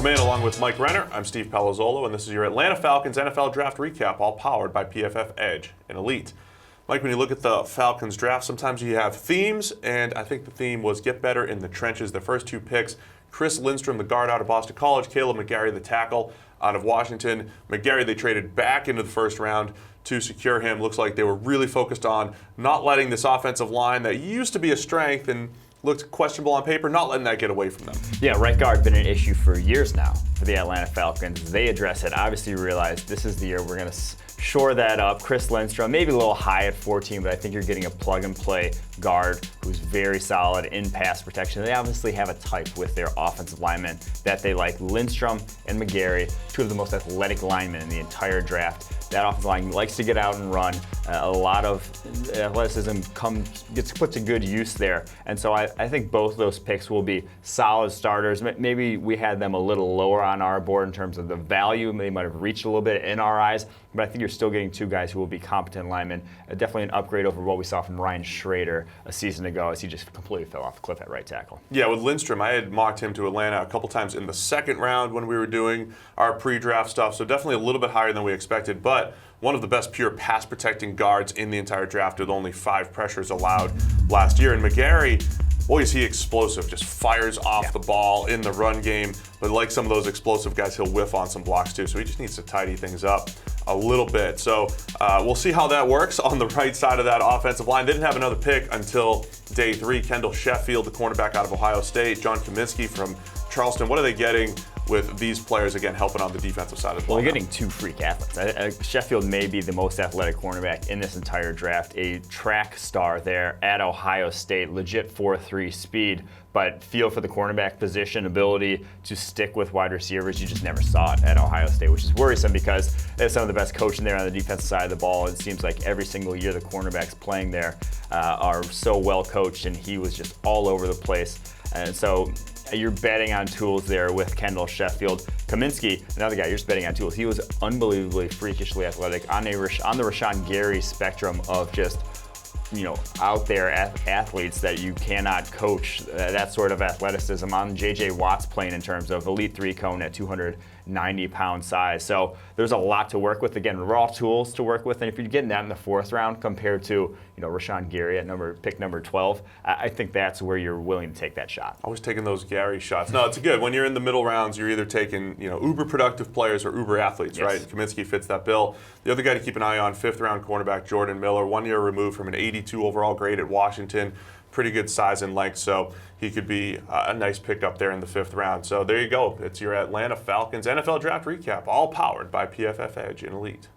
Welcome in, along with Mike Renner. I'm Steve Palazzolo, and this is your Atlanta Falcons NFL Draft Recap, all powered by PFF Edge and Elite. Mike, when you look at the Falcons draft, sometimes you have themes, and I think the theme was get better in the trenches. The first two picks, Chris Lindstrom, the guard out of Boston College, Caleb McGarry, the tackle out of Washington. McGarry, they traded back into the first round to secure him. Looks like they were really focused on not letting this offensive line that used to be a strength and looked questionable on paper, not letting that get away from them. Yeah, right guard been an issue for years now for the Atlanta Falcons. They address it. Obviously realize this is the year we're going to shore that up. Chris Lindstrom, maybe a little high at 14, but I think you're getting a plug-and-play guard who's very solid in pass protection. They obviously have a type with their offensive linemen that they like. Lindstrom and McGarry, two of the most athletic linemen in the entire draft. That offensive line likes to get out and run. A lot of athleticism gets put to good use there. And so I think both of those picks will be solid starters. Maybe we had them a little lower on our board in terms of the value. They might have reached a little bit in our eyes. But I think you're still getting two guys who will be competent linemen. Definitely an upgrade over what we saw from Ryan Schrader a season ago as he just completely fell off the cliff at right tackle. Yeah, with Lindstrom, I had mocked him to Atlanta a couple times in the second round when we were doing our pre-draft stuff, so definitely a little bit higher than we expected, but one of the best pure pass protecting guards in the entire draft with only 5 pressures allowed last year. And McGarry, boy, is he explosive, just fires off the ball in the run game. But like some of those explosive guys, he'll whiff on some blocks too. So he just needs to tidy things up a little bit. So we'll see how that works on the right side of that offensive line. They didn't have another pick until day 3. Kendall Sheffield, the cornerback out of Ohio State. John Kaminsky from Charleston. What are they getting with these players, again, helping on the defensive side of the ball? Well, they're getting 2 freak athletes. Sheffield may be the most athletic cornerback in this entire draft. A track star there at Ohio State, legit 4.3 speed, but feel for the cornerback position, ability to stick with wide receivers. You just never saw it at Ohio State, which is worrisome because they have some of the best coaching there on the defensive side of the ball. It seems like every single year the cornerbacks playing there are so well coached, and he was just all over the place. And so you're betting on tools there with Kendall Sheffield. Kaminsky, another guy, you're just betting on tools. He was unbelievably freakishly athletic on the Rashawn Gary spectrum of just, out there athletes that you cannot coach. That sort of athleticism on J.J. Watt's playing in terms of elite 3 cone at 290-pound size. So there's a lot to work with. Again, raw tools to work with. And if you're getting that in the 4th round compared to, Rashawn Gary at pick number 12, I think that's where you're willing to take that shot. Always taking those Gary shots. No, it's good. When you're in the middle rounds, you're either taking, uber productive players or uber athletes, yes. Right? Kaminsky fits that bill. The other guy to keep an eye on, 5th round cornerback Jordan Miller, 1 year removed from an 82 overall grade at Washington. Pretty good size and length, so he could be a nice pickup there in the 5th round. So there you go. It's your Atlanta Falcons NFL Draft Recap, all powered by PFF Edge and Elite.